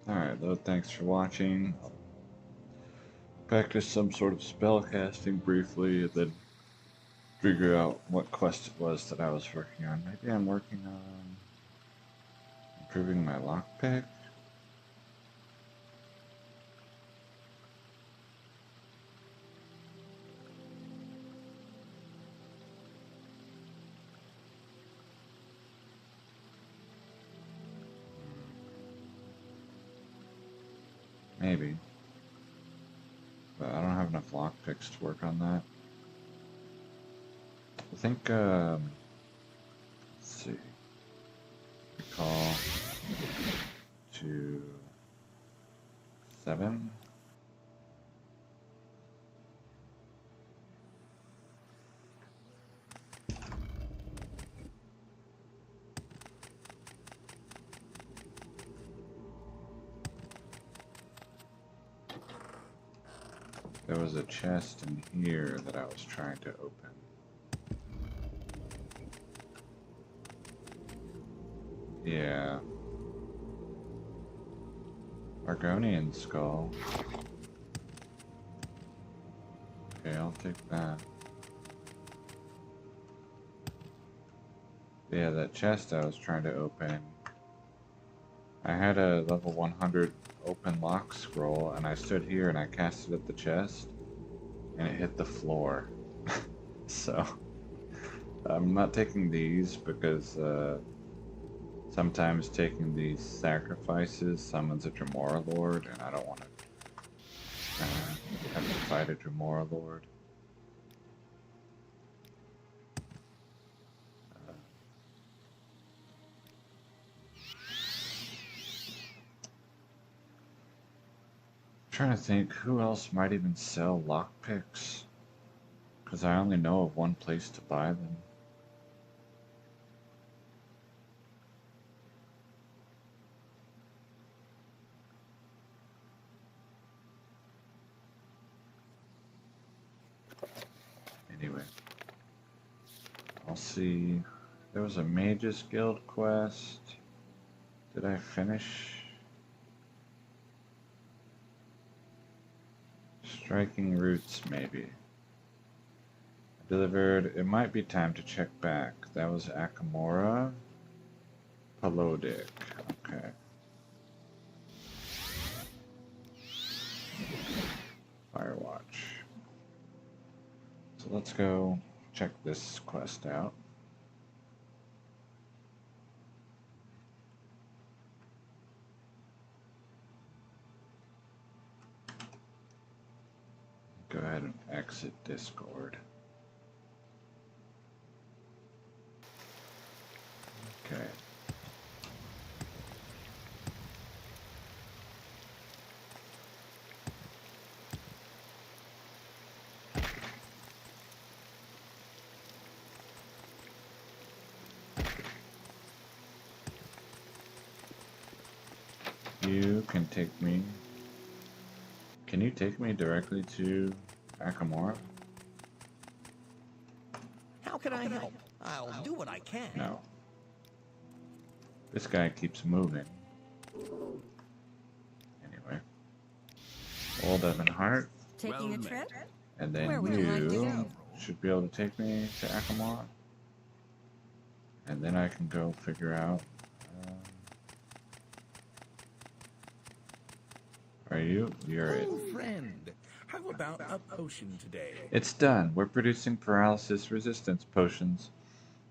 Alright, though, thanks for watching. I'll practice some sort of spell casting briefly, and then figure out what quest it was that I was working on. Maybe I'm working on improving my lockpick? Maybe. But I don't have enough lockpicks to work on that. I think, let's see. Recall to 7. There was a chest in here that I was trying to open. Yeah. Argonian skull. Okay, I'll take that. Yeah, that chest I was trying to open. I had a level 100 open lock scroll, and I stood here and I cast it at the chest, and it hit the floor. So, I'm not taking these because sometimes taking these sacrifices summons a Dremora Lord, and I don't want to have to fight a Dremora Lord. Trying to think who else might even sell lockpicks, because I only know of one place to buy them. Anyway, I'll see. There was a Mages Guild quest. Did I finish? Striking Roots, maybe. Delivered. It might be time to check back. That was Akamora. Pelodic. Okay. Firewatch. So let's go check this quest out. Go ahead and exit Discord. Okay. You can take me. Can you take me directly to Akamora? How can I help? I'll do what I can. No. This guy keeps moving. Anyway. Old Evan Hart. Taking a trip? And then Where would you like to go? should be able to take me to Akamora. And then I can go figure out. Are you? You're it. Oh, friend, how about a potion today? It's done. We're producing paralysis resistance potions.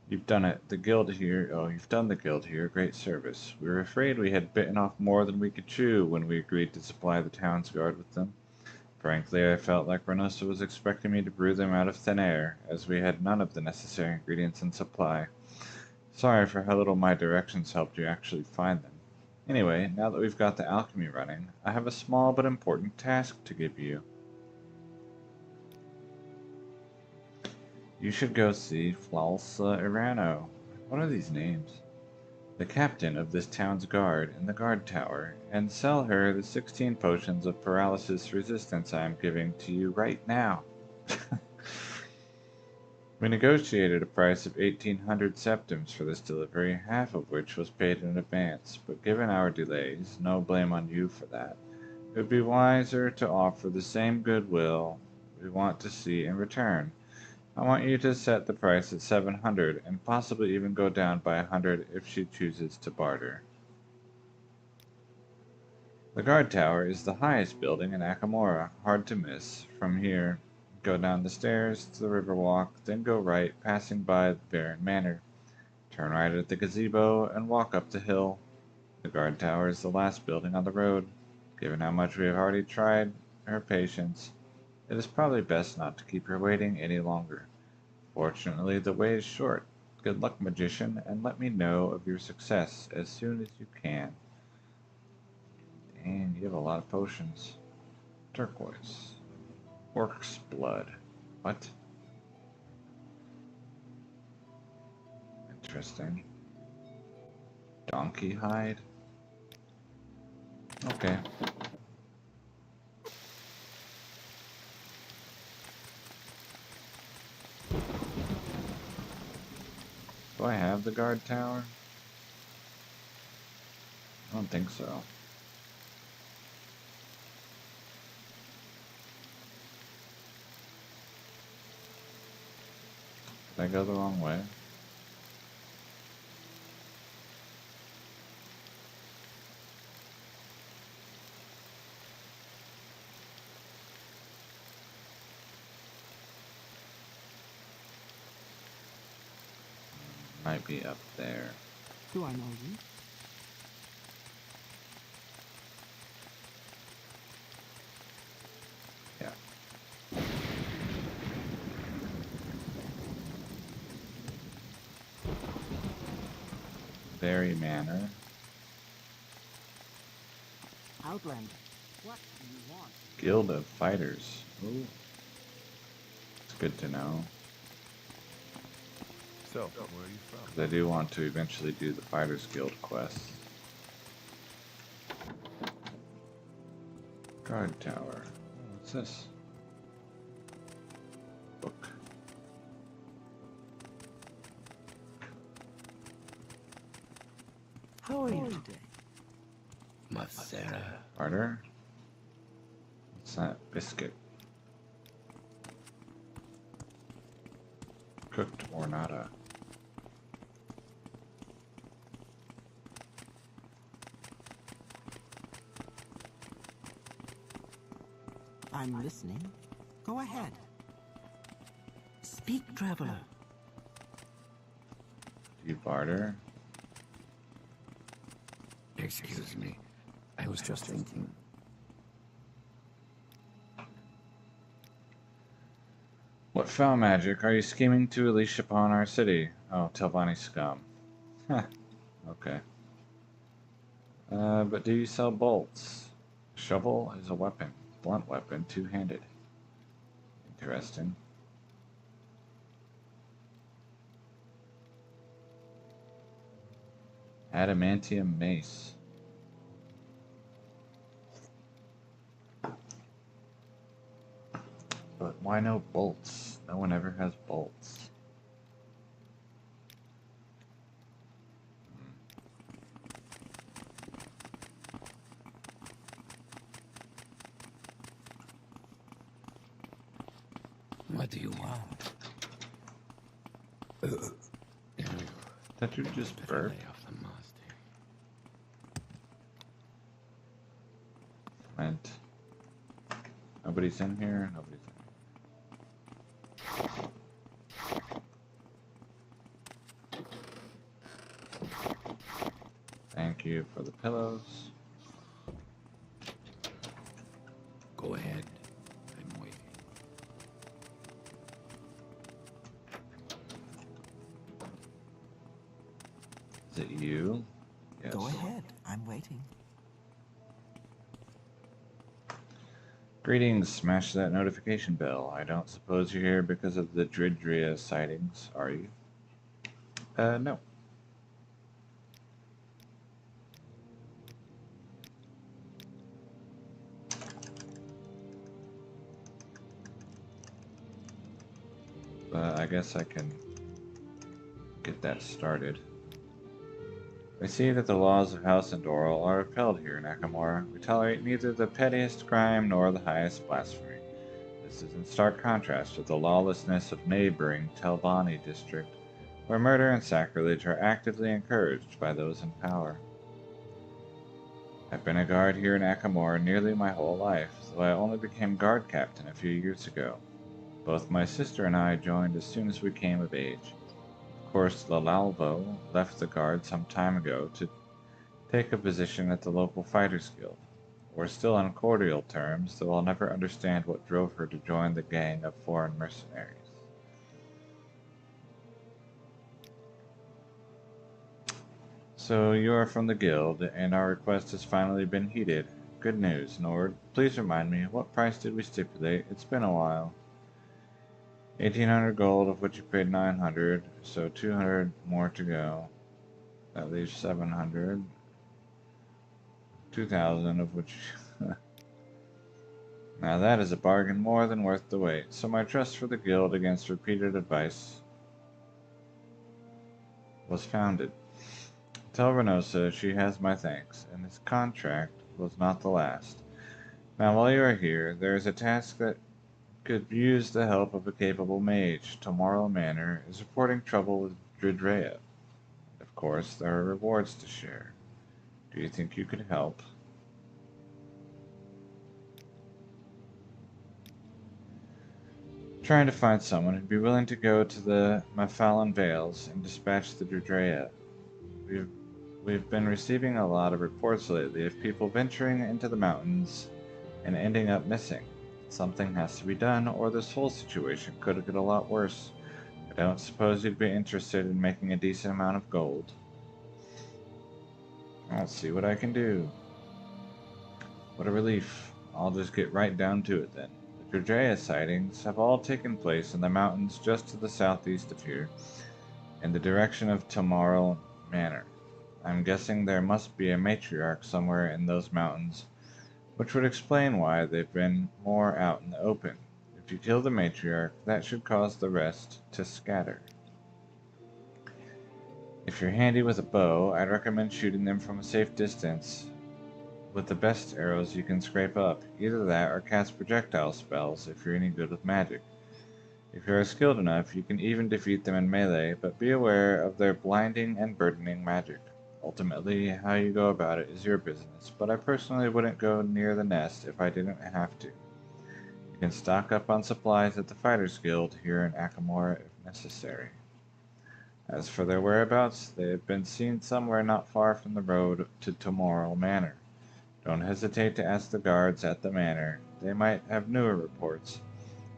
You've done it. The guild here. Oh, you've done the guild here. Great service. We were afraid we had bitten off more than we could chew when we agreed to supply the town's guard with them. Frankly, I felt like Renosa was expecting me to brew them out of thin air, as we had none of the necessary ingredients in supply. Sorry for how little my directions helped you actually find them. Anyway, now that we've got the alchemy running, I have a small but important task to give you. You should go see Flalsa Irano. What are these names? The captain of this town's guard in the guard tower, and sell her the 16 potions of paralysis resistance I am giving to you right now. We negotiated a price of 1,800 septims for this delivery, half of which was paid in advance, but given our delays, no blame on you for that, it would be wiser to offer the same goodwill we want to see in return. I want you to set the price at 700 and possibly even go down by 100 if she chooses to barter. The guard tower is the highest building in Akamora, hard to miss. From here, go down the stairs to the river walk, then go right, passing by the Baron Manor. Turn right at the gazebo and walk up the hill. The guard tower is the last building on the road. Given how much we have already tried her patience, it is probably best not to keep her waiting any longer. Fortunately, the way is short. Good luck, magician, and let me know of your success as soon as you can. Dang, you have a lot of potions. Turquoise. Orc's blood. What? Interesting. Donkey hide? Okay. Do I have the guard tower? I don't think so. Did I go the wrong way? Might be up there. Do I know you? Yeah. Berry Manor. Outlander. What do you want? Guild of Fighters. Ooh. It's good to know. So, where are you from? 'Cause I do want to eventually do the Fighters Guild quests. Guard Tower. What's this? Book. How are you today? Masera. Barter? What's that? Biscuit. Cooked ornata. I'm listening. Go ahead. Speak, traveler. Do you barter? Excuse me. I was just thinking. What foul magic are you scheming to unleash upon our city? Oh, Telvanni scum. Huh. Okay. But do you sell bolts? Shovel is a weapon. Blunt weapon, two-handed. Interesting. Adamantium mace. But why no bolts? No one ever has bolts. What do you want? Did you just burp? Off the master. Flint. Nobody's in here? Nobody's in here. Thank you for the pillows. Go ahead. I'm waiting. Is it you? Yes. Go ahead. I'm waiting. Greetings, smash that notification bell. I don't suppose you're here because of the Dridria sightings, are you? No. but I guess I can get that started. We see that the laws of House Endoril are upheld here in Akamora. We tolerate neither the pettiest crime nor the highest blasphemy. This is in stark contrast to the lawlessness of neighboring Telbani district, where murder and sacrilege are actively encouraged by those in power. I've been a guard here in Akamora nearly my whole life, though I only became guard captain a few years ago. Both my sister and I joined as soon as we came of age. Of course, Lalalvo left the guard some time ago to take a position at the local Fighters Guild. We're still on cordial terms, though I'll never understand what drove her to join the gang of foreign mercenaries. So you are from the guild, and our request has finally been heeded. Good news, Nord. Please remind me, what price did we stipulate? It's been a while. 1,800 gold, of which you paid 900, so 200 more to go. That leaves 700. 2,000, of which... Now that is a bargain more than worth the wait, so my trust for the guild against repeated advice was founded. Tell Renosa she has my thanks, and this contract was not the last. Now while you are here, there is a task that could use the help of a capable mage. Tomorrow Manor is reporting trouble with Dridrea. Of course, there are rewards to share. Do you think you could help? Trying to find someone who'd be willing to go to the Mafallan Vales and dispatch the Dridrea. We've been receiving a lot of reports lately of people venturing into the mountains and ending up missing. Something has to be done, or this whole situation could get a lot worse. I don't suppose you'd be interested in making a decent amount of gold. I'll see what I can do. What a relief. I'll just get right down to it then. The Dridrea sightings have all taken place in the mountains just to the southeast of here, in the direction of Tomorrow Manor. I'm guessing there must be a matriarch somewhere in those mountains, which would explain why they've been more out in the open. If you kill the matriarch, that should cause the rest to scatter. If you're handy with a bow, I'd recommend shooting them from a safe distance with the best arrows you can scrape up. Either that or cast projectile spells if you're any good with magic. If you are skilled enough, you can even defeat them in melee, but be aware of their blinding and burdening magic. Ultimately, how you go about it is your business, but I personally wouldn't go near the nest if I didn't have to. You can stock up on supplies at the Fighters Guild here in Akamora if necessary. As for their whereabouts, they have been seen somewhere not far from the road to Tomorrow Manor. Don't hesitate to ask the guards at the manor. They might have newer reports.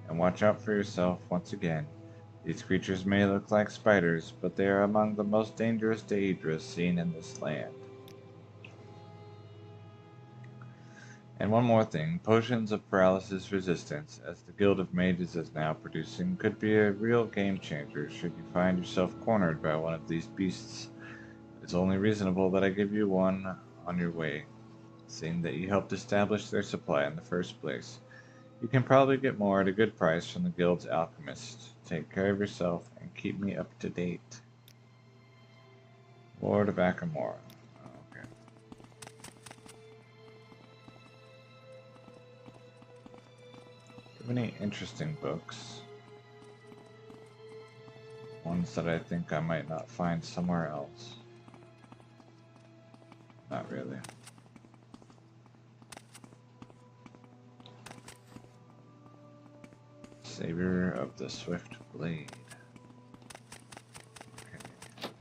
And watch out for yourself once again. These creatures may look like spiders, but they are among the most dangerous daedras seen in this land. And one more thing, potions of paralysis resistance, as the Guild of Mages is now producing, could be a real game changer should you find yourself cornered by one of these beasts. It's only reasonable that I give you one on your way, seeing that you helped establish their supply in the first place. You can probably get more at a good price from the Guild's alchemist. Take care of yourself and keep me up to date. Lord of Akamora. Okay. Do you have any interesting books? Ones that I think I might not find somewhere else. Not really. Savior of the Swift Blade. Okay.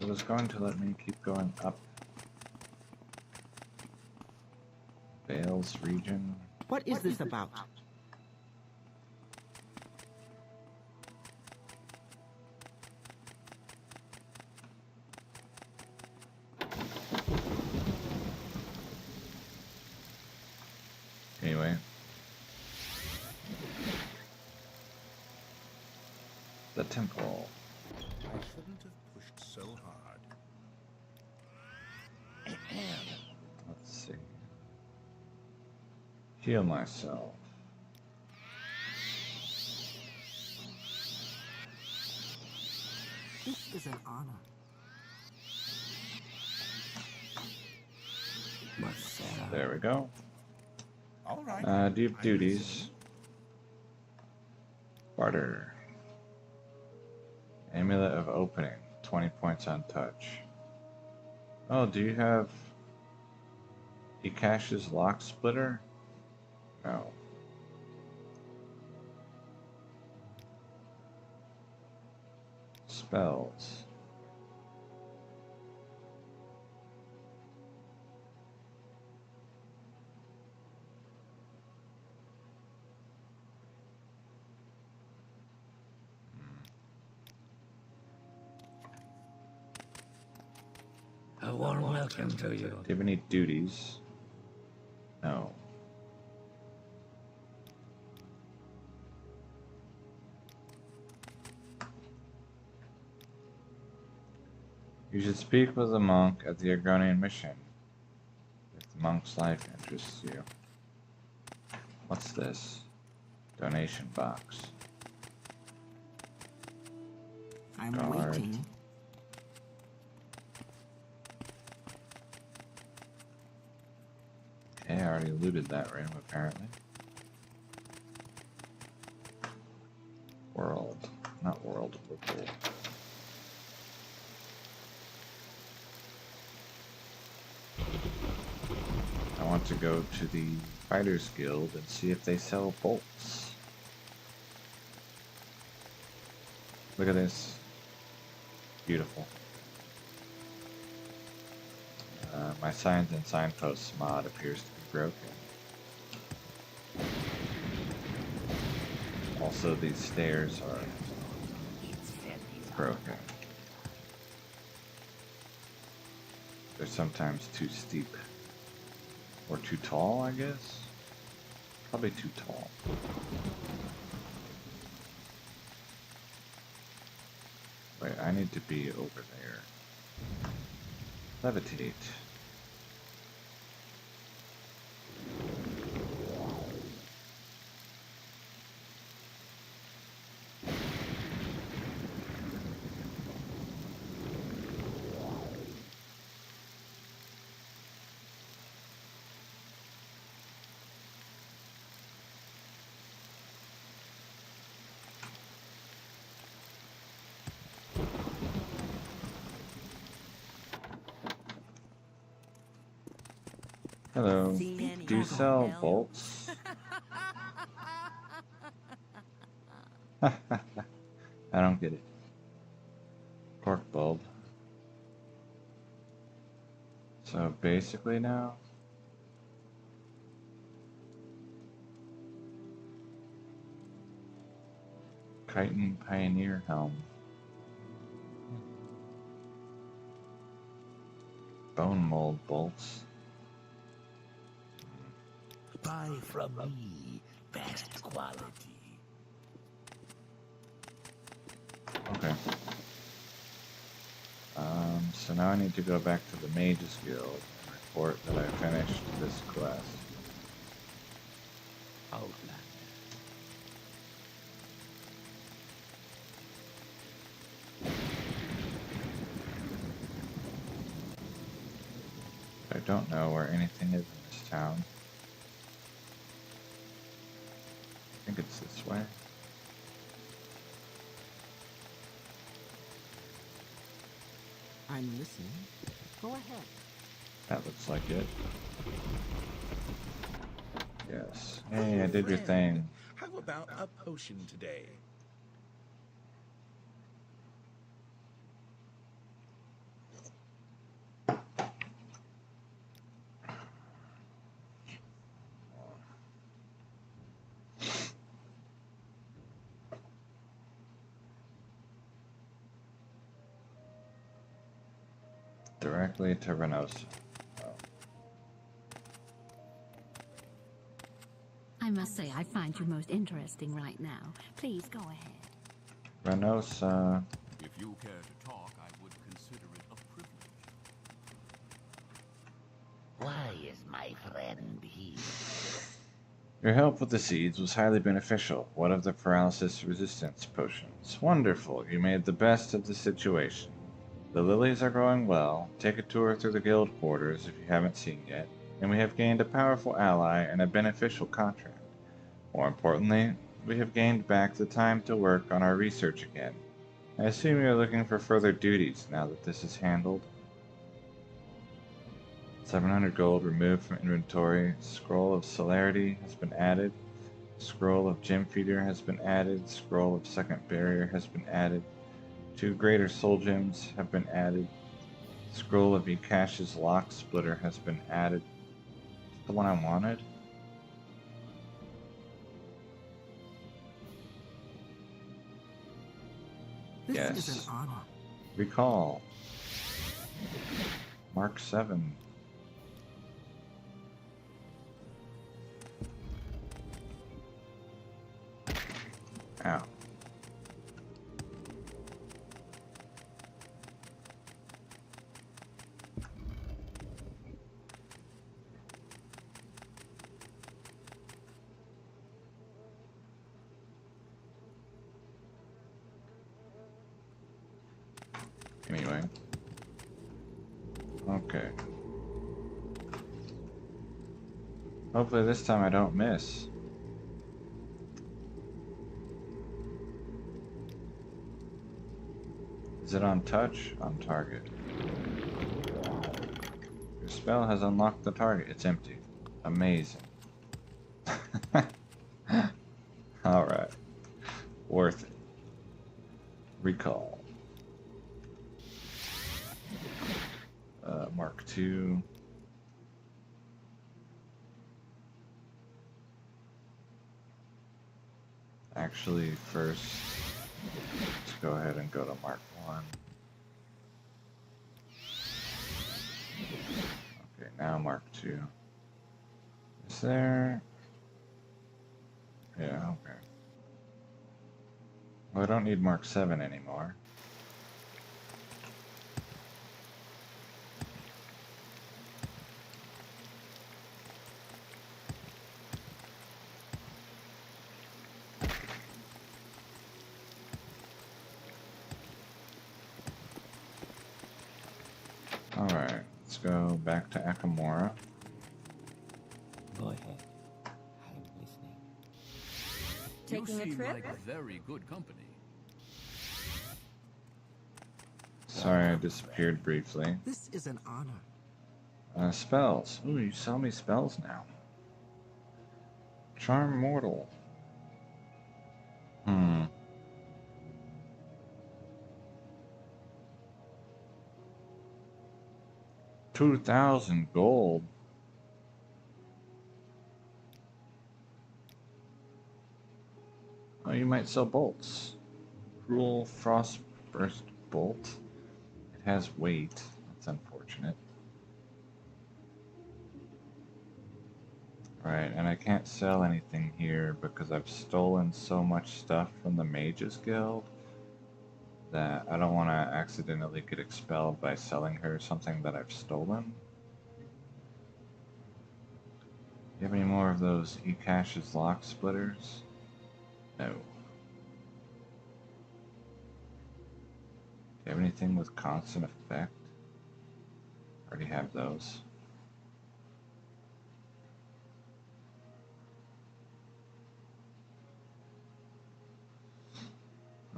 It was going to let me keep going up. Vales region. What is this about? Anyway. The temple. I shouldn't have pushed so hard. Let's see. Heal myself. This is an honor. But Sarah, There we go. All right. Do you have duties? Barter. Amulet of opening. 20 points on touch. Oh, do you have Ikash's lock splitter? No. Spells. a warm welcome to you. Do you have any duties? No. You should speak with the monk at the Agronian mission, if the monk's life interests you. What's this? Donation box. I'm Guard. waiting. Okay, I already looted that room, apparently. World. Not world, Whirlpool. I want to go to the Fighters Guild and see if they sell bolts. Look at this. Beautiful. My signs and signposts mod appears to be broken. Also, these stairs are broken. They're sometimes too steep. Or too tall, I guess? Probably too tall. Wait, I need to be over there. Levitate. Hello. Do you sell bolts? I don't get it. Cork bulb. So basically now, chitin pioneer helm. Bone mold bolts. Buy from me, best quality. Okay. So now I need to go back to the Mages Guild and report that I finished this quest. Outlander. I don't know where anything is in this town. I think it's this way. I'm listening. Go ahead. That looks like it. Yes. Hey, I did your thing. How about a potion today? Directly to Renosa. Oh. I must say, I find you most interesting right now. Please go ahead. Renosa. If you care to talk, I would consider it a privilege. Why is my friend here? Your help with the seeds was highly beneficial. What of the paralysis resistance potions? Wonderful. You made the best of the situation. The lilies are growing well. Take a tour through the guild quarters if you haven't seen yet, and we have gained a powerful ally and a beneficial contract. More importantly, we have gained back the time to work on our research again. I assume you're looking for further duties now that this is handled. 700 gold removed from inventory. Scroll of Celerity has been added. Scroll of Gem Feeder has been added. Scroll of Second Barrier has been added. 2 Greater Soul Gems have been added. Scroll of Ekash's Lock Splitter has been added. Is the one I wanted? This Yes. is an honor. Recall. Mark 7. Ow. Anyway. Okay. Hopefully this time I don't miss. Is it on touch? On target. Your spell has unlocked the target. It's empty. Amazing. Alright. Worth it. Recall. Mark 2. Actually, first, let's go ahead and go to Mark 1. Okay, now Mark 2. Is there... Yeah, okay. Well, I don't need Mark 7 anymore. Alright, let's go back to Akamora. Go ahead. I'm listening. Taking you a seem trip? like very good company. Sorry I disappeared briefly. This is an honor. Spells. Ooh, you sell me spells now. Charm Mortal. 2,000 gold. Oh, you might sell bolts. Cruel Frostburst Bolt. It has weight. That's unfortunate. Right, and I can't sell anything here because I've stolen so much stuff from the Mages Guild that I don't want to accidentally get expelled by selling her something that I've stolen. Do you have any more of those Ekash's Lock Splitters? No. Do you have anything with constant effect? Already have those.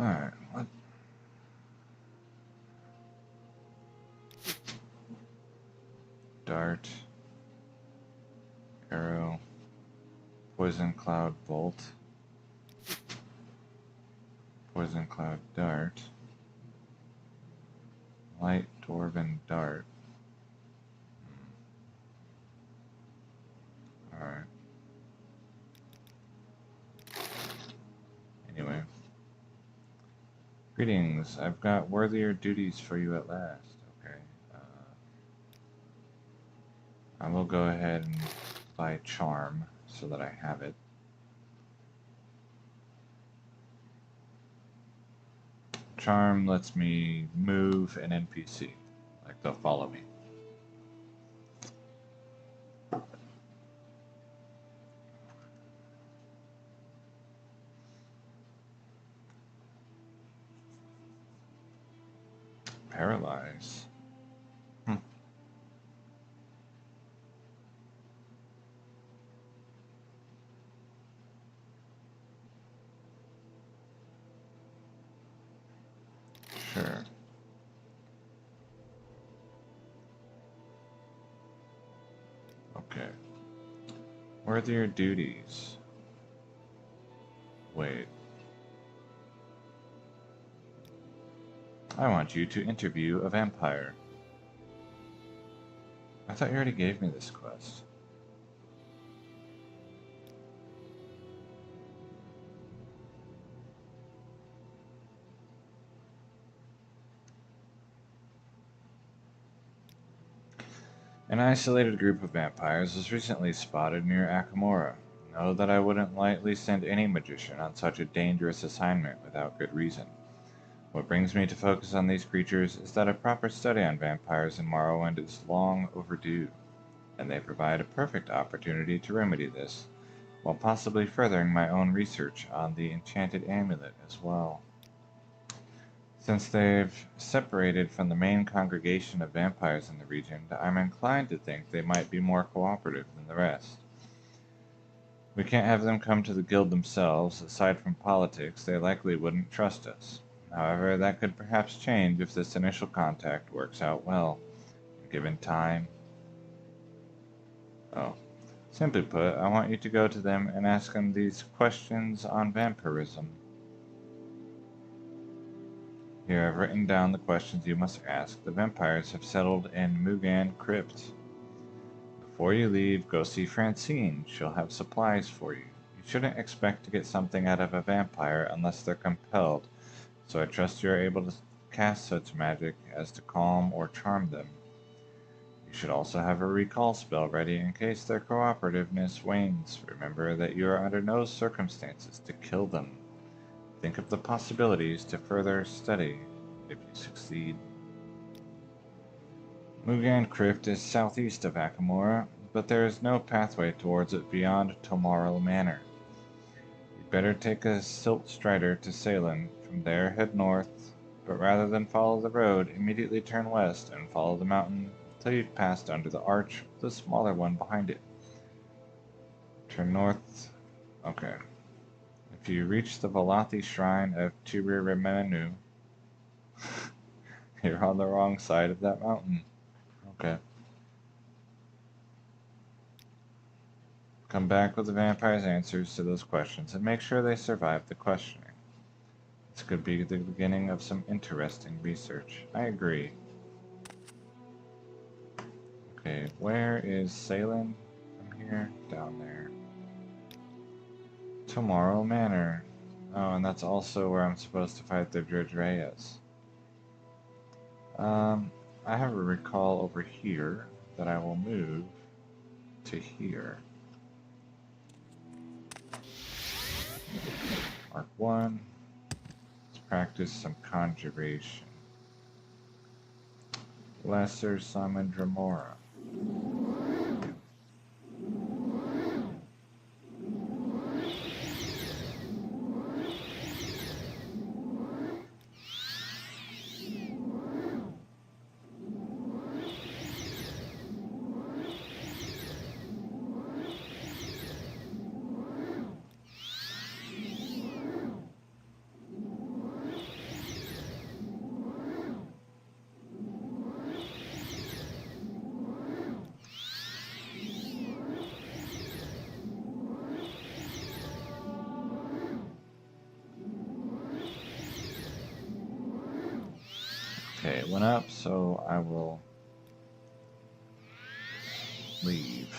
Alright, what? Dart. Arrow. Poison Cloud Bolt. Poison Cloud Dart. Light Dwarven Dart. Alright. Anyway. Greetings. I've got worthier duties for you at last. Okay. I will go ahead and buy Charm so that I have it. Charm lets me move an NPC. Like, they'll follow me. Paralyze. Hmm. Sure. Okay. Worthier duties. Wait. I want you to interview a vampire. I thought you already gave me this quest. An isolated group of vampires was recently spotted near Akamora. Know that I wouldn't lightly send any magician on such a dangerous assignment without good reason. What brings me to focus on these creatures is that a proper study on vampires in Morrowind is long overdue, and they provide a perfect opportunity to remedy this, while possibly furthering my own research on the enchanted amulet as well. Since they've separated from the main congregation of vampires in the region, I'm inclined to think they might be more cooperative than the rest. We can't have them come to the guild themselves. Aside from politics, they likely wouldn't trust us. However, that could perhaps change if this initial contact works out well, given time. Oh. Simply put, I want you to go to them and ask them these questions on vampirism. Here, I've written down the questions you must ask. The vampires have settled in Mugan Crypt. Before you leave, go see Francine. She'll have supplies for you. You shouldn't expect to get something out of a vampire unless they're compelled, so I trust you're able to cast such magic as to calm or charm them. You should also have a recall spell ready in case their cooperativeness wanes. Remember that you are under no circumstances to kill them. Think of the possibilities to further study if you succeed. Mugan Crypt is southeast of Akamora, but there is no pathway towards it beyond Tomorrow Manor. You'd better take a Silt Strider to Salem. From there, head north, but rather than follow the road, immediately turn west and follow the mountain until you've passed under the arch, the smaller one behind it. Turn north. Okay. If you reach the Valathi Shrine of Tiririmenu, you're on the wrong side of that mountain. Okay. Come back with the vampire's answers to those questions and make sure they survive the questioning. This could be the beginning of some interesting research. I agree. Okay, where is Salem from here? Down there. Tomorrow Manor. Oh, and that's also where I'm supposed to fight the Dredreyas. I have a recall over here that I will move to here. Mark 1. Let's practice some conjuration. Lesser Summon Dremora. Okay, it went up, so I will leave.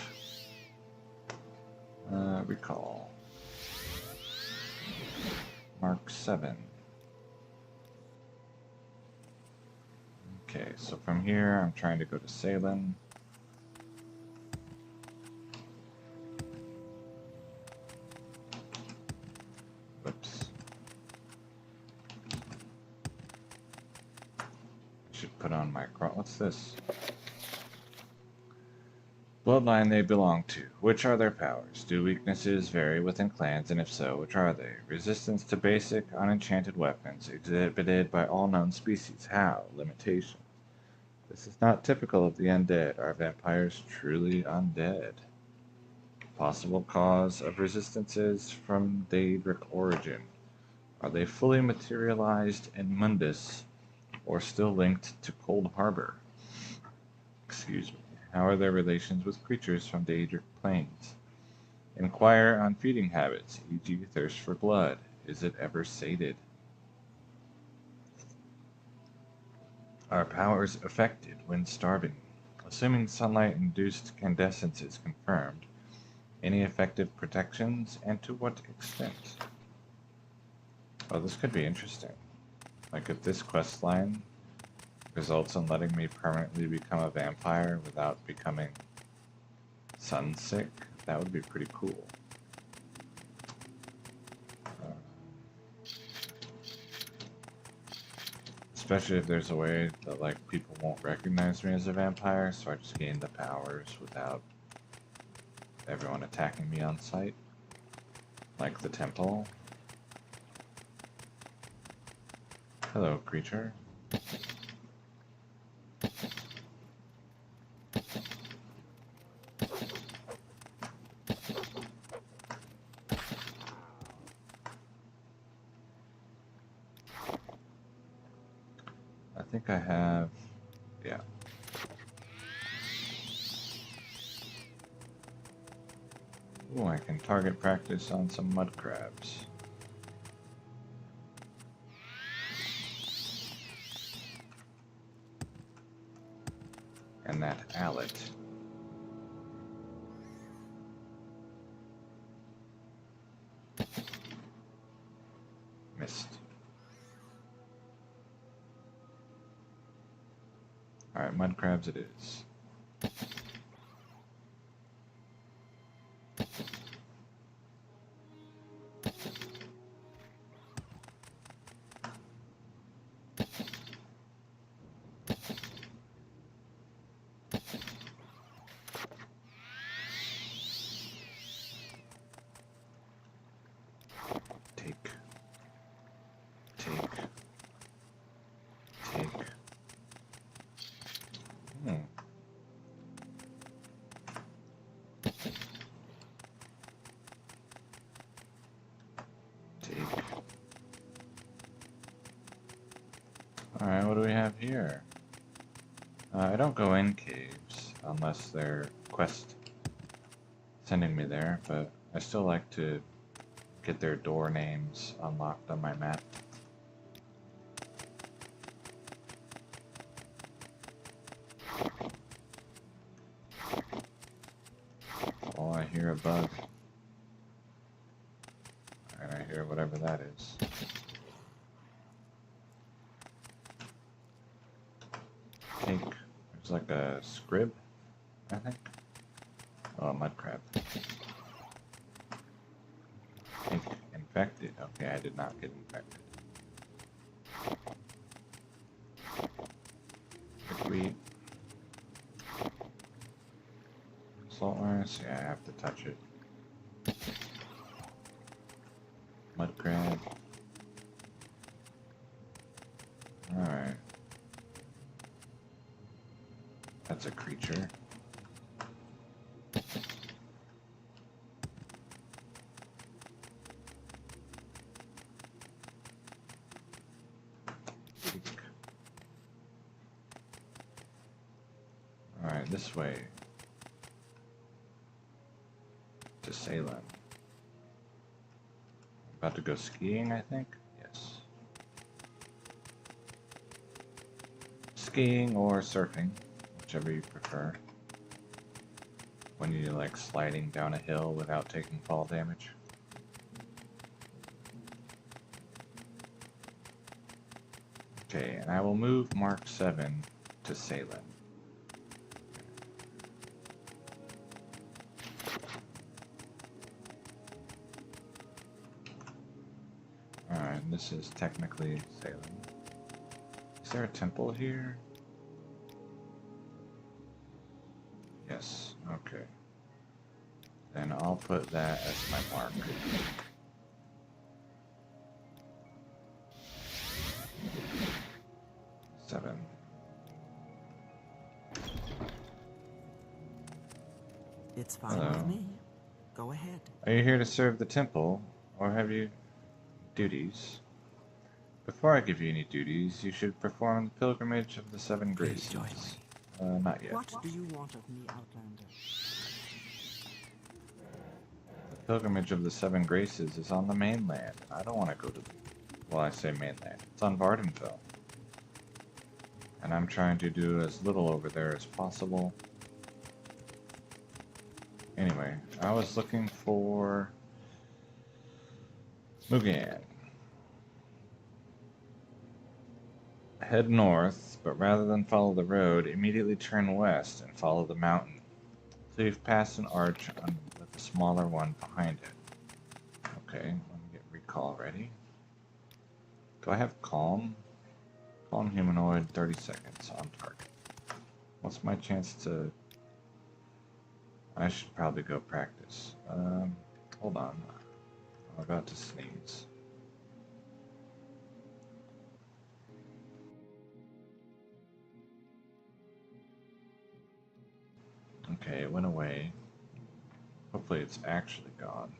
Recall. Mark 7. Okay, so from here I'm trying to go to Salem. Whoops. I should put on my cross. What's this? Bloodline they belong to. Which are their powers? Do weaknesses vary within clans, and if so, which are they? Resistance to basic, unenchanted weapons, exhibited by all known species. How? Limitations. This is not typical of the undead. Are vampires truly undead? Possible cause of resistances from Daedric origin. Are they fully materialized in Mundus, or still linked to Cold Harbor? Excuse me. How are their relations with creatures from Daedric plains? Inquire on feeding habits, e.g. thirst for blood. Is it ever sated? Are powers affected when starving? Assuming sunlight-induced incandescence is confirmed, any effective protections, and to what extent? Oh, this could be interesting. Like if this quest line results in letting me permanently become a vampire without becoming sunsick, that would be pretty cool. Especially if there's a way that like people won't recognize me as a vampire, so I just gain the powers without everyone attacking me on sight. Like the temple. Hello, creature. I think I have, yeah. Ooh, I can target practice on some mud crabs. And that allet. Missed. Alright, mud crabs it is. Take. Alright, what do we have here? I don't go in caves unless they're quest sending me there, but I still like to get their door names unlocked on my map. Oh, I hear a bug. And I hear whatever that is. Take. There's like a scrib, I think. Oh, a mud crab. Take. Infected. Okay, I did not get infected. Liquid. Salt ice. Yeah, I have to touch it. Mud crab. Alright. That's a creature. Alright, this way. To Salem. About to go skiing, I think? Yes. Skiing or surfing, whichever you prefer. When you like sliding down a hill without taking fall damage. Okay, and I will move Mark 7 to Salem. Alright, this is technically Salem. Is there a temple here? Yes, okay. Okay. Then I'll put that as my mark. Seven. It's fine Hello. with me. Go ahead. Are you here to serve the temple, or have you duties? Before I give you any duties, you should perform the pilgrimage of the seven Please graces. join me. Not yet. What do you want of me, Outlander? The pilgrimage of the seven graces is on the mainland. I don't want to go to the... Well, I say mainland. It's on Vardenfell. And I'm trying to do as little over there as possible. Anyway, I was looking for Mugan. Head north, but rather than follow the road, immediately turn west and follow the mountain. So you've passed an arch with a smaller one behind it. Okay, let me get recall ready. Do I have calm? Calm humanoid, 30 seconds on target. What's my chance to... I should probably go practice. Hold on. I'm about to sneeze. Okay, it went away. Hopefully it's actually gone.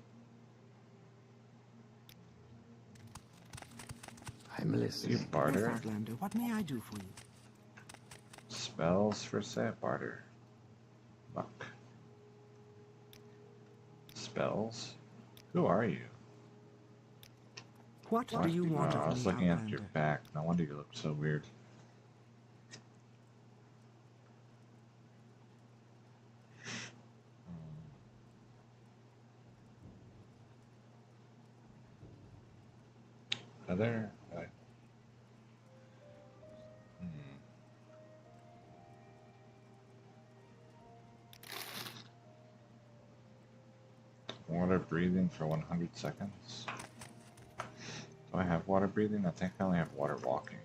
I'm listening. You barter? Yes, Outlander, what may I do for you? Spells for set barter. Luck. Spells? Who are you? What do you want I of was me, looking at Outlander? your back. No wonder you look so weird. Other? Water breathing for 100 seconds. Do I have water breathing? I think I only have water walking.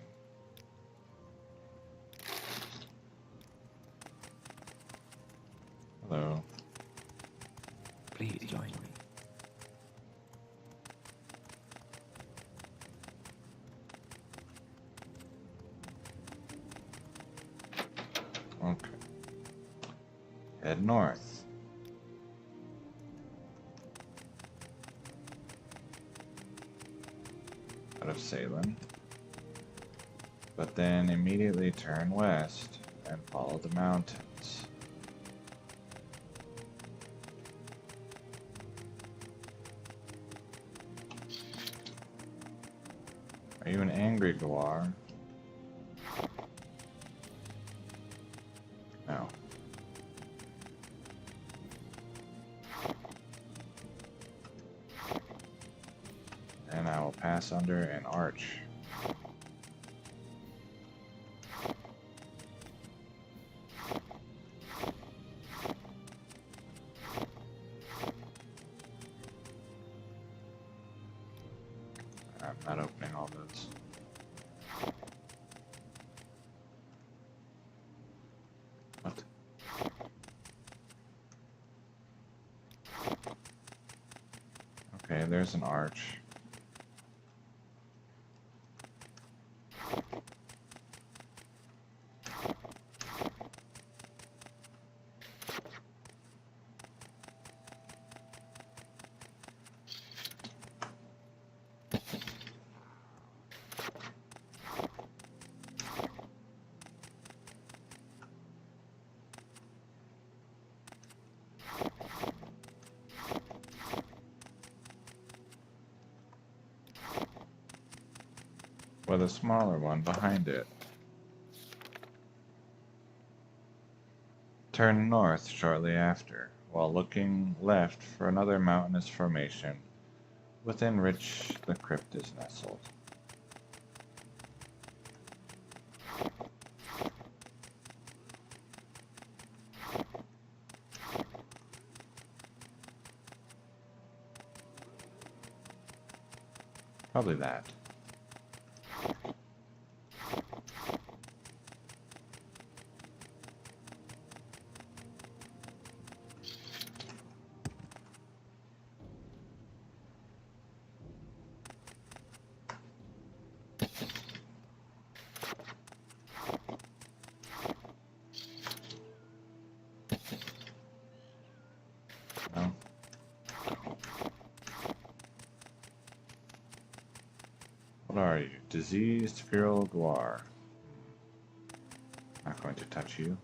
Hello. Please join me. Okay. Head north. Out of Salem. But then immediately turn west and follow the mountains. Are you an angry Gawar? No. And I will pass under an arch. I'm not opening all those. What? Okay, there's an arch. With a smaller one behind it. Turn north shortly after, while looking left for another mountainous formation within which the crypt is nestled. Probably that. What are you? Diseased feral guar. Not going to touch you.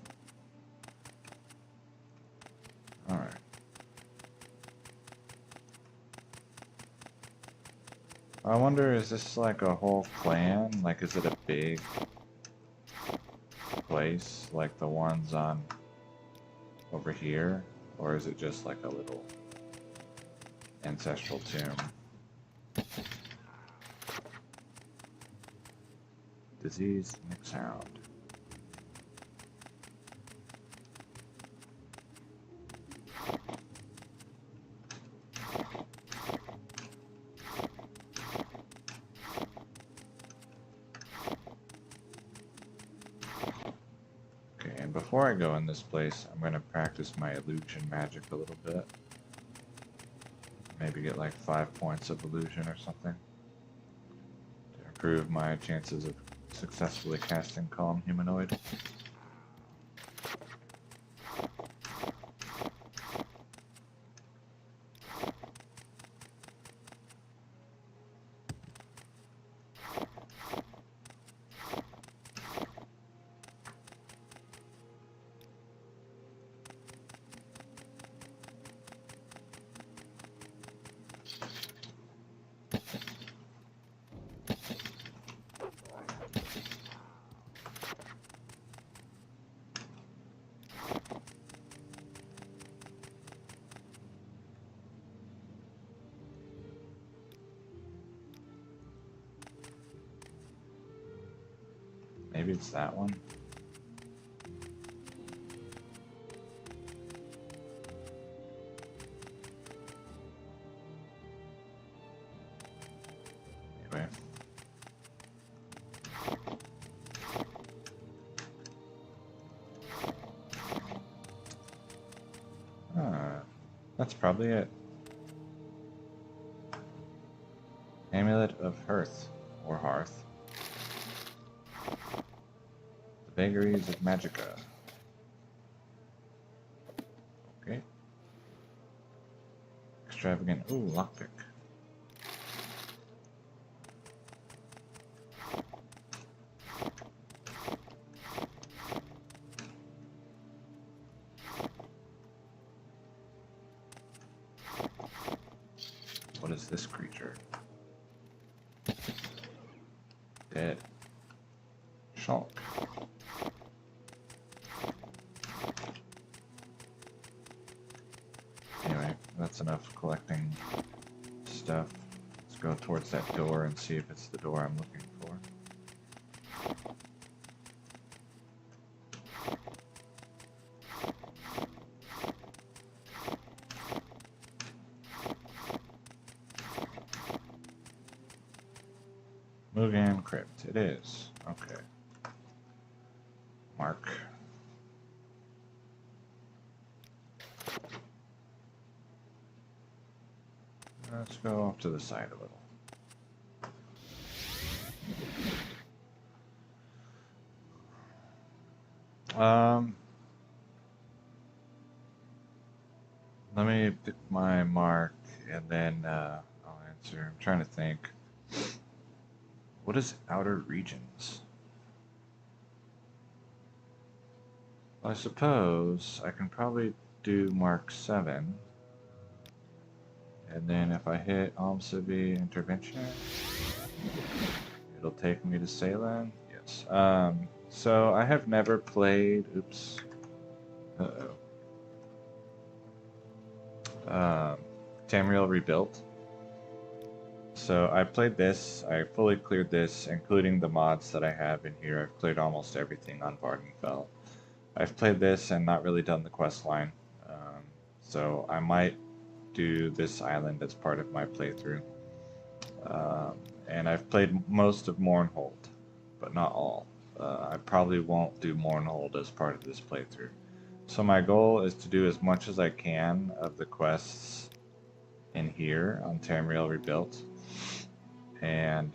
Alright. I wonder, is this like a whole clan? Like, is it a big place like the ones on over here? Or is it just like a little ancestral tomb? Diseased Mixhound. Before I go in this place, I'm going to practice my illusion magic a little bit. Maybe get like 5 points of illusion or something to improve my chances of successfully casting Calm Humanoid. Maybe it's that one. Anyway. That's probably it. Amulet of Hearth, or Hearth. The Vagaries of Magica. Okay. Extravagant, ooh, lockpick. What is this creature? Dead. Shulk. Anyway, that's enough collecting stuff. Let's go towards that door and see if it's the door I'm looking for. Mugan Crypt. It is. Okay. Mark. Let's go off to the side a little. Let me pick my mark and then I'll answer. I'm trying to think. What is outer regions? I suppose I can probably do Mark 7. And then if I hit Almsabi Intervention, it'll take me to Salem. Yes. So I have never played. Oops. Tamriel Rebuilt. So I played this. I fully cleared this, including the mods that I have in here. I've cleared almost everything on Vardenfell. I've played this and not really done the quest line. So I might do this island as part of my playthrough. And I've played most of Mournhold, but not all. I probably won't do Mournhold as part of this playthrough. So my goal is to do as much as I can of the quests in here on Tamriel Rebuilt. And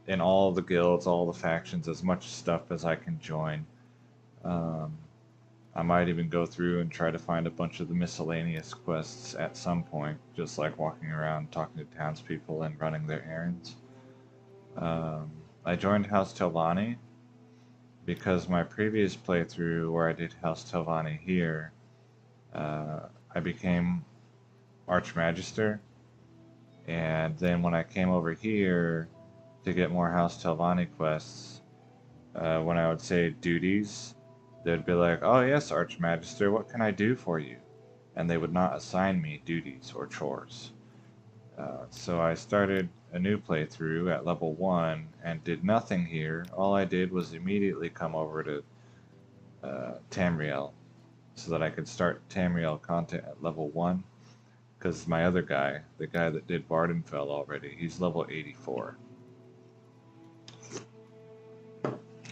in all the guilds, all the factions, as much stuff as I can join. I might even go through and try to find a bunch of the miscellaneous quests at some point, just like walking around talking to townspeople and running their errands. I joined House Telvanni because my previous playthrough where I did House Telvanni here, I became Archmagister, and then when I came over here to get more House Telvanni quests, when I would say duties, they'd be like, "Oh yes, Archmagister, what can I do for you?" And they would not assign me duties or chores. So I started a new playthrough at level 1 and did nothing here. All I did was immediately come over to Tamriel so that I could start Tamriel content at level 1, because my other guy, the guy that did Vardenfell already, he's level 84.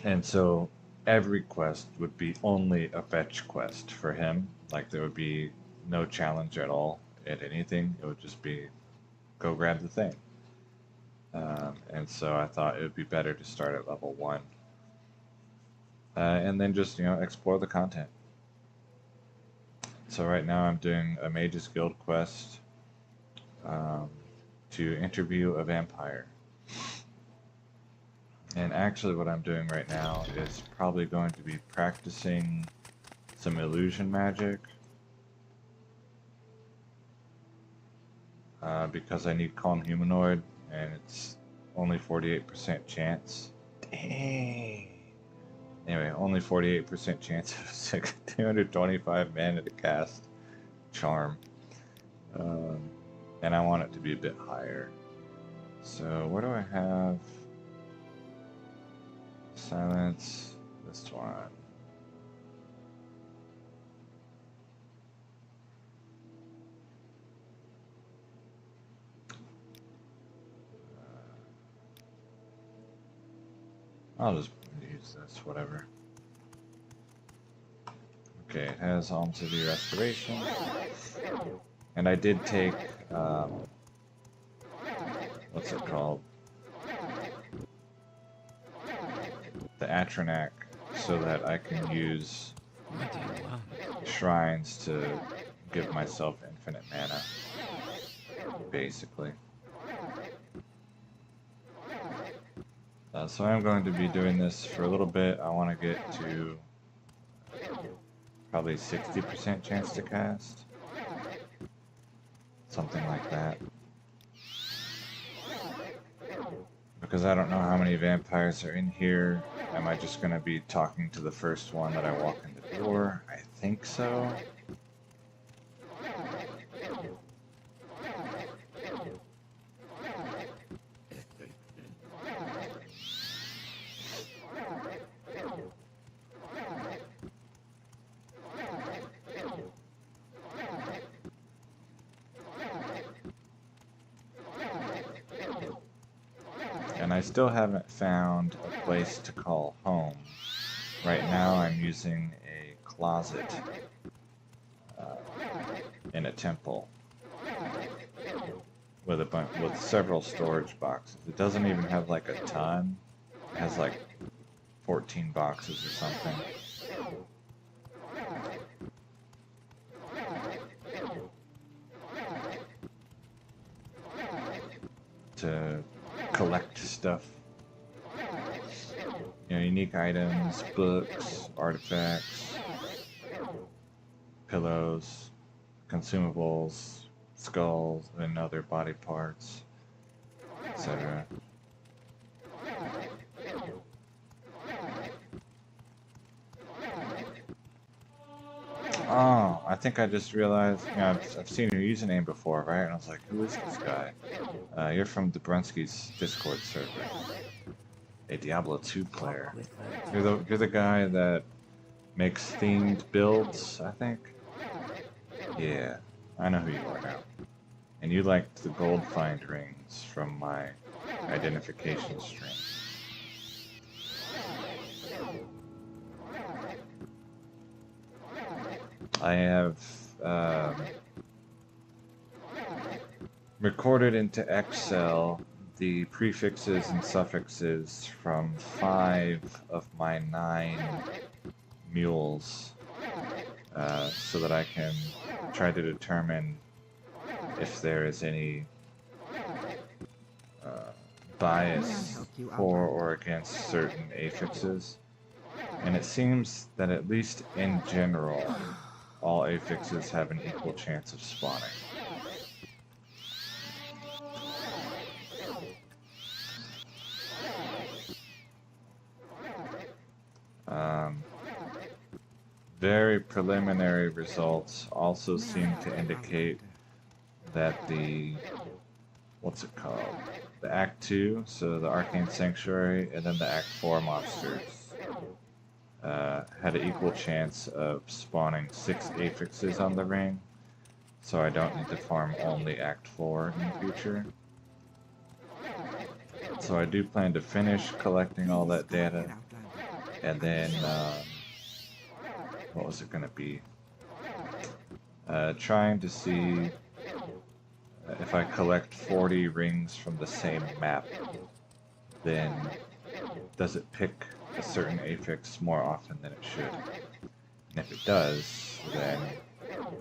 And so every quest would be only a fetch quest for him. Like there would be no challenge at all at anything. It would just be go grab the thing. And so I thought it would be better to start at level 1. And then just, explore the content. So right now I'm doing a Mage's Guild quest to interview a vampire. And actually what I'm doing right now is probably going to be practicing some illusion magic. Because I need Calm Humanoid, and it's only 48% chance. Dang! Anyway, only 48% chance of 225 mana to cast Charm. And I want it to be a bit higher. So, what do I have? Silence. This one. I'll just use this, whatever. Okay, it has Alms of the Restoration. And I did take, what's it called? The Atronac, so that I can use shrines to give myself infinite mana, basically. So I'm going to be doing this for a little bit. I want to get to probably 60% chance to cast. Something like that. Because I don't know how many vampires are in here. Am I just going to be talking to the first one that I walk in the door? I think so. And I still haven't found a place to call home. Right now I'm using a closet in a temple with several storage boxes. It doesn't even have like a ton. It has like 14 boxes or something. To collect stuff. Unique items, books, artifacts, pillows, consumables, skulls, and other body parts, etc. Oh, I think I just realized, I've seen your username before, right? And I was like, who is this guy? You're from Brunski's Discord server. A Diablo 2 player. You're the guy that makes themed builds, I think? Yeah, I know who you are now. And you liked the gold find rings from my identification string. I have recorded into Excel the prefixes and suffixes from 5 of my 9 mules, so that I can try to determine if there is any bias help you, for Outlander? or against certain affixes, and it seems that at least in general, all affixes have an equal chance of spawning. Very preliminary results also seem to indicate that the, what's it called? The Act 2, so the Arcane Sanctuary, and then the Act 4 monsters had an equal chance of spawning 6 affixes on the ring, so I don't need to farm only Act 4 in the future. So I do plan to finish collecting all that data, and then, what was it going to be? Trying to see if I collect 40 rings from the same map, then does it pick a certain affix more often than it should? And if it does, then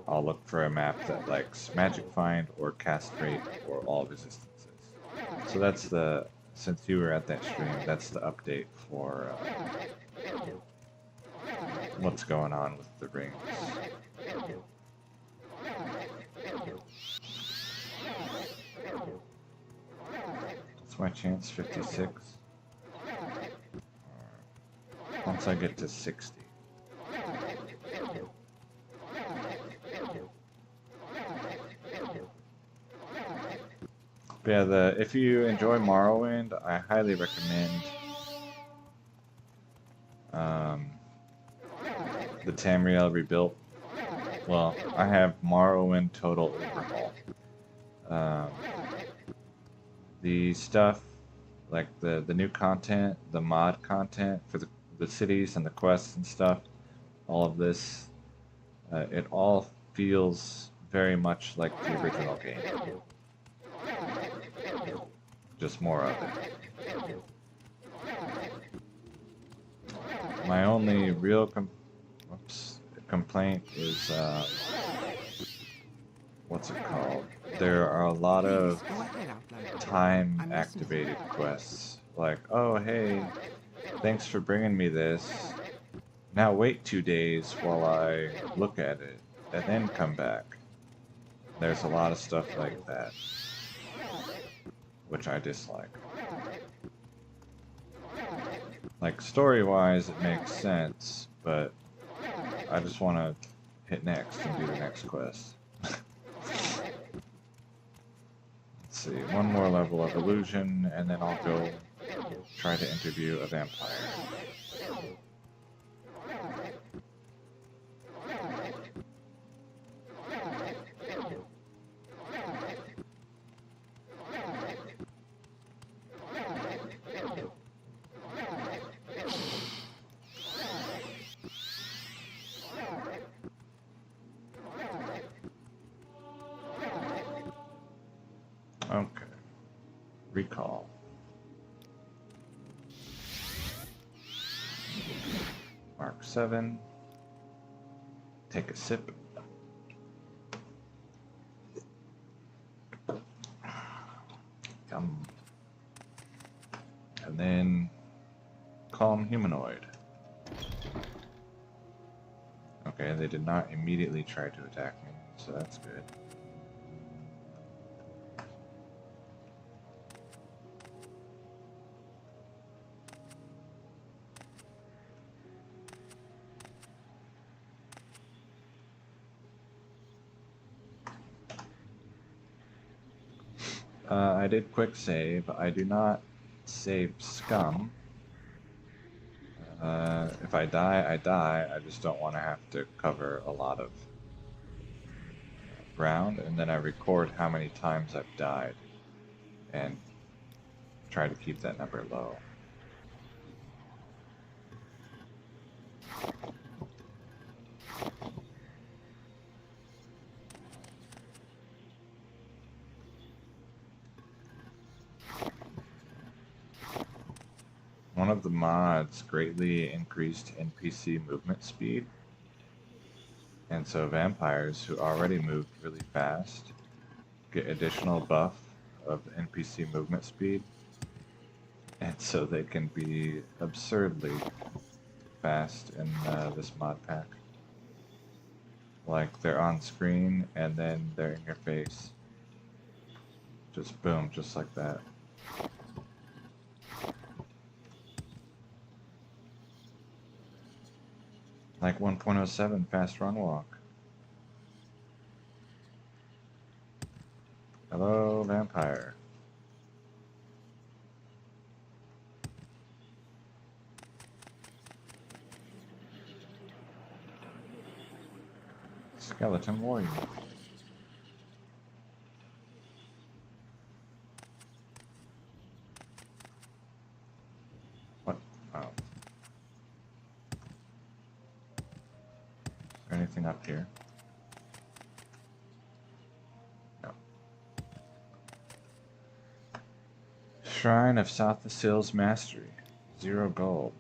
I'll look for a map that likes Magic Find or Cast Rate or all resistances. So that's the, since you were at that stream, that's the update for what's going on with the rings. What's my chance? 56? Once I get to 60. But yeah, if you enjoy Morrowind, I highly recommend the Tamriel rebuilt. Well, I have Morrowind Total Overhaul. The stuff, like the new content, the mod content for the cities and the quests and stuff, all of this, it all feels very much like the original game. Just more of it. My only real complaint is, what's it called? There are a lot of time-activated quests. Like, oh hey, thanks for bringing me this. Now wait 2 days while I look at it, and then come back. There's a lot of stuff like that, which I dislike. Like, story-wise, it makes sense, but I just want to hit next and do the next quest. Let's see, one more level of illusion, and then I'll go try to interview a vampire. Okay. Recall. Mark 7. Take a sip. Yum. And then calm humanoid. Okay, they did not immediately try to attack me, so that's good. I did quick save. I do not save scum. If I die, I die. I just don't want to have to cover a lot of ground, and then I record how many times I've died and try to keep that number low. One of the mods greatly increased NPC movement speed, and so vampires who already moved really fast get additional buff of NPC movement speed, And so they can be absurdly fast in this mod pack. Like they're on screen and then they're in your face. Just boom, just like that. Like 1.07 fast run walk. Hello, vampire. Skeleton warrior. What? Oh. Is there anything up here? No. Shrine of South Asil's Mastery. 0 gold.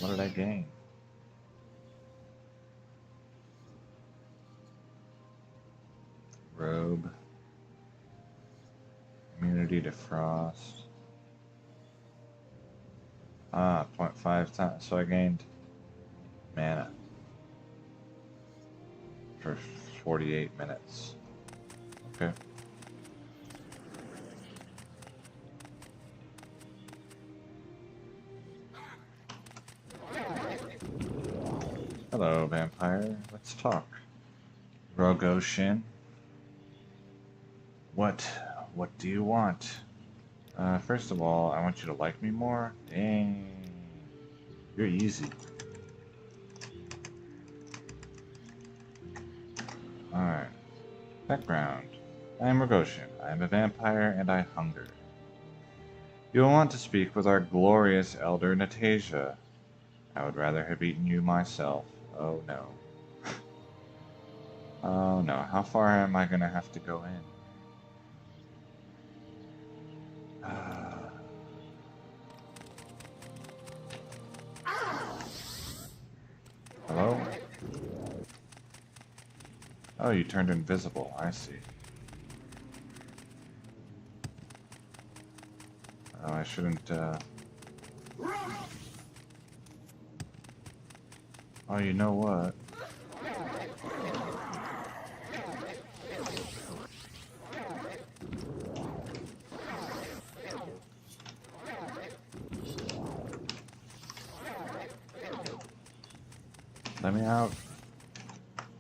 What did I gain? Robe. Immunity to frost. Ah, 0.5 times. So I gained mana for 48 minutes. Okay. Hello, vampire. Let's talk. Rogo Shin. What do you want? First of all, I want you to like me more. Dang. You're easy. Alright. Background. I am Rogoshin. I am a vampire and I hunger. You will want to speak with our glorious elder Natasia. I would rather have eaten you myself. Oh no. Oh no. How far am I gonna have to go in? Hello? Oh, you turned invisible. I see. Oh, I shouldn't, Oh, you know what? Let me out.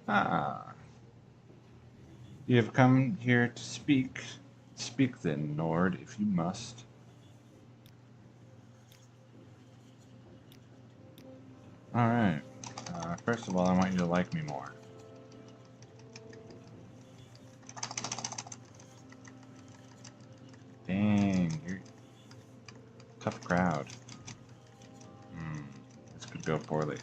Ah. You have come here to speak. Speak then, Nord, if you must. Alright. First of all, I want you to like me more. Dang, you're a tough crowd. This could go poorly.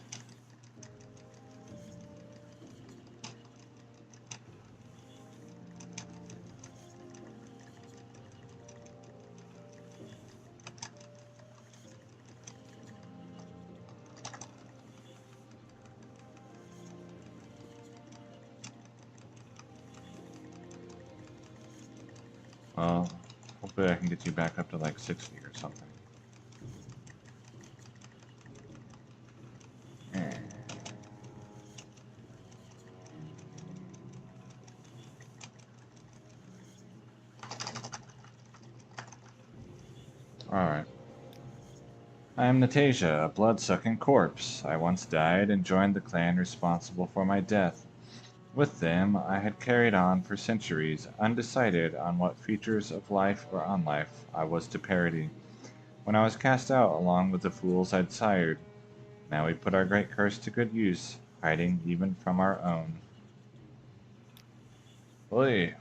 Well, hopefully I can get you back up to like 60 or something. Alright. I am Natasia, a blood-sucking corpse. I once died and joined the clan responsible for my death. With them, I had carried on for centuries, undecided on what features of life or unlife I was to parody. When I was cast out along with the fools I'd sired, now we put our great curse to good use, hiding even from our own. Oi!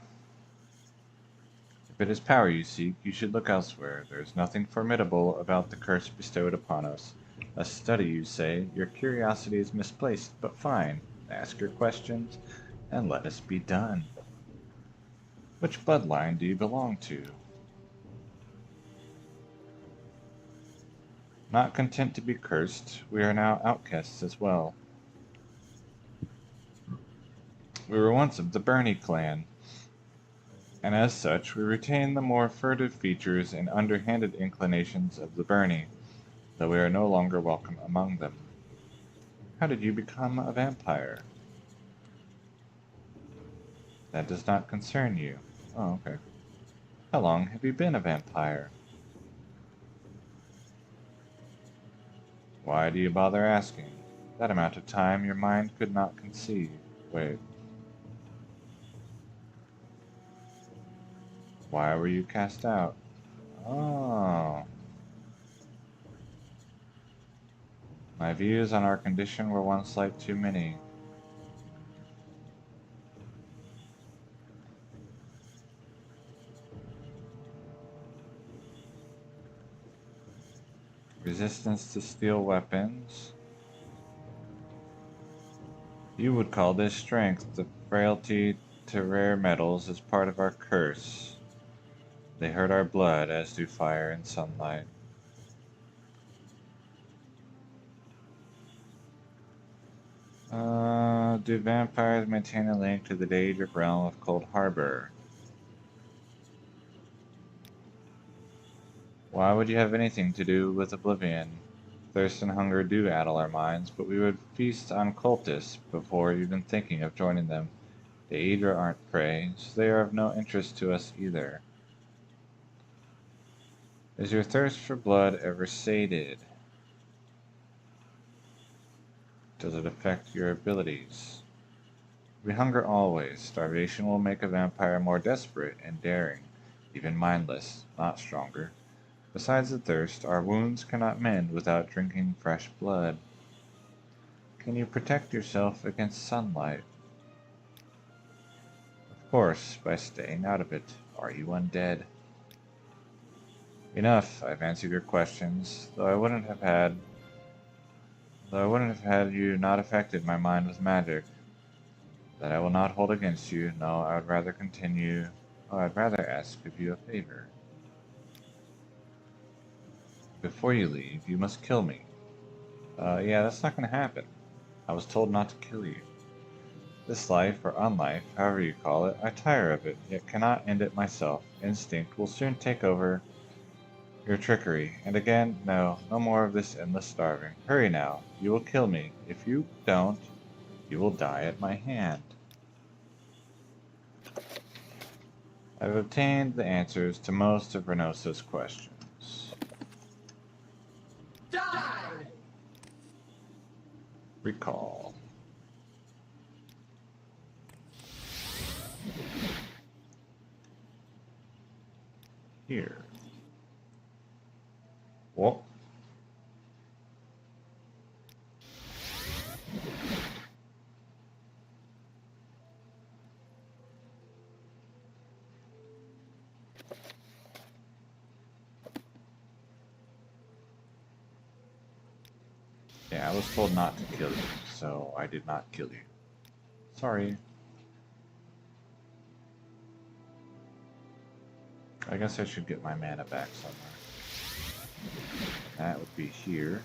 If it is power you seek, you should look elsewhere. There is nothing formidable about the curse bestowed upon us. A study, you say. Your curiosity is misplaced, but fine. Ask your questions, and let us be done. Which bloodline do you belong to? Not content to be cursed, we are now outcasts as well. We were once of the Bernie clan. and as such, we retain the more furtive features and underhanded inclinations of the Bernie, though we are no longer welcome among them. How did you become a vampire? That does not concern you. Oh, okay. How long have you been a vampire? Why do you bother asking? That amount of time your mind could not conceive. Wait. Why were you cast out? Oh. My views on our condition were one slight too many. Resistance to steel weapons. You would call this strength. The frailty to rare metals is part of our curse. They hurt our blood, as do fire and sunlight. Do vampires maintain a link to the Daedric realm of Cold Harbor? Why would you have anything to do with Oblivion? Thirst and hunger do addle our minds, but we would feast on cultists before even thinking of joining them. The Aedra aren't prey, so they are of no interest to us either. Is your thirst for blood ever sated? Does it affect your abilities? We hunger always. Starvation will make a vampire more desperate and daring, even mindless, not stronger. Besides the thirst, our wounds cannot mend without drinking fresh blood. Can you protect yourself against sunlight? Of course, by staying out of it. Are you undead? Enough, I've answered your questions, though I wouldn't have had you not affected my mind with magic. That I will not hold against you. No, I'd rather ask of you a favor. Before you leave, you must kill me. Yeah, that's not gonna happen. I was told not to kill you. This life, or unlife, however you call it, I tire of it, yet cannot end it myself. Instinct will soon take over your trickery. And again, no more of this endless starving. Hurry now, you will kill me. If you don't, you will die at my hand. I've obtained the answers to most of Reynosa's questions. Recall. Here. Whoa. Yeah, I was told not to kill you, so I did not kill you. Sorry. I guess I should get my mana back somewhere. That would be here.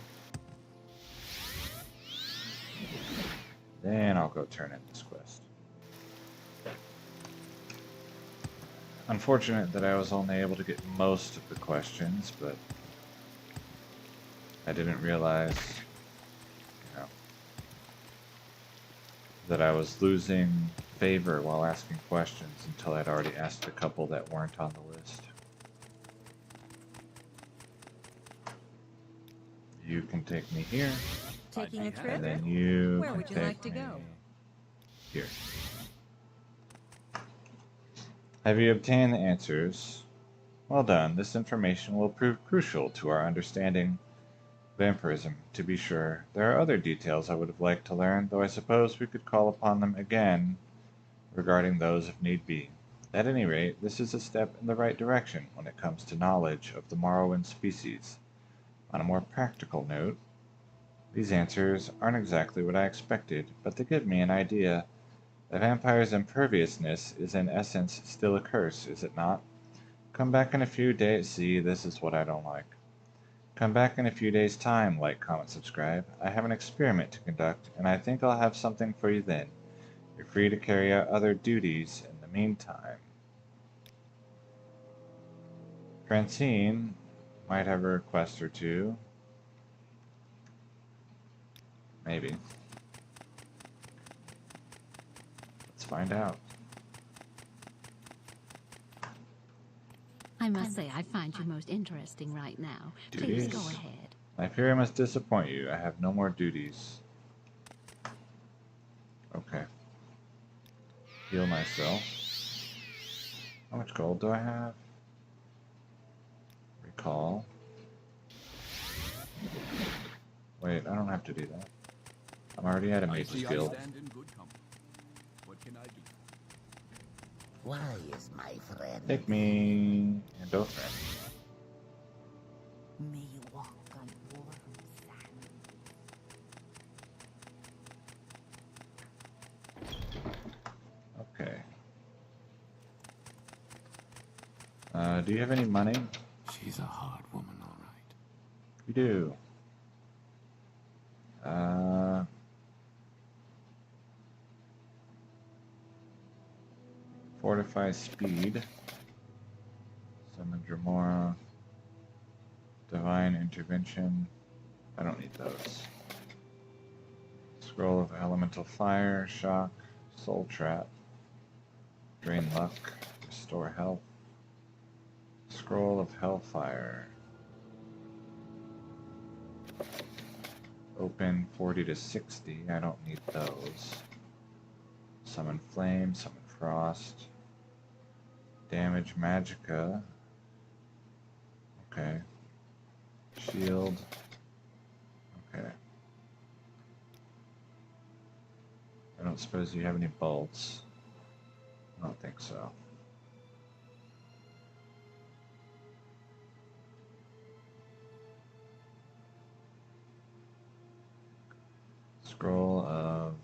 Then I'll go turn in this quest. Unfortunate that I was only able to get most of the questions, but I didn't realize, that I was losing favor while asking questions until I'd already asked a couple that weren't on the list. You can take me here. Taking a trip? And then you Where can would you take like to me go? here. Have you obtained the answers? Well done. This information will prove crucial to our understanding vampirism, to be sure. There are other details I would have liked to learn, though I suppose we could call upon them again regarding those if need be. At any rate, this is a step in the right direction when it comes to knowledge of the Morrowind species. On a more practical note, these answers aren't exactly what I expected, but they give me an idea. A vampire's imperviousness is in essence still a curse, is it not? Come back in a few days. See, this is what I don't like. Come back in a few days' time, like, comment, subscribe. I have an experiment to conduct, and I think I'll have something for you then. You're free to carry out other duties in the meantime. Francine might have a request or two. Maybe. Let's find out. I must say, I find you most interesting right now. Please go Duties? ahead. I fear I must disappoint you. I have no more duties. Okay. Heal myself. How much gold do I have? Recall. Wait, I don't have to do that. I'm already at a I mage's see I guild. stand in good company. What can I do? Why is my friend? Take me and go friend. May you walk on warm sand. Okay. Do you have any money? She's a hard woman, all right. You do. Fortify speed. Summon Dremora. Divine intervention. I don't need those. Scroll of elemental fire, shock, soul trap. Drain luck, restore health. Scroll of hellfire. Open 40 to 60. I don't need those. Summon flame, summon frost. Damage magicka. Okay. Shield. Okay. I don't suppose you have any bolts. I don't think so. Scroll of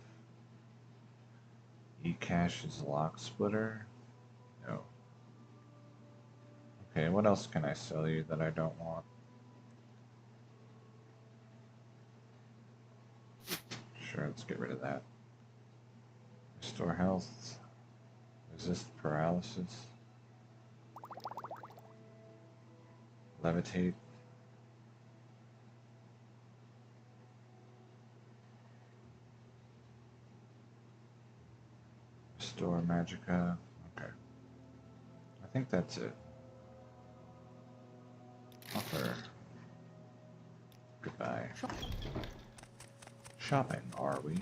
E-Cache's lock splitter. No. Okay, what else can I sell you that I don't want? Sure, let's get rid of that. Restore health. Resist paralysis. Levitate. Restore magicka. Okay. I think that's it. Offer. Goodbye. Shopping, are we?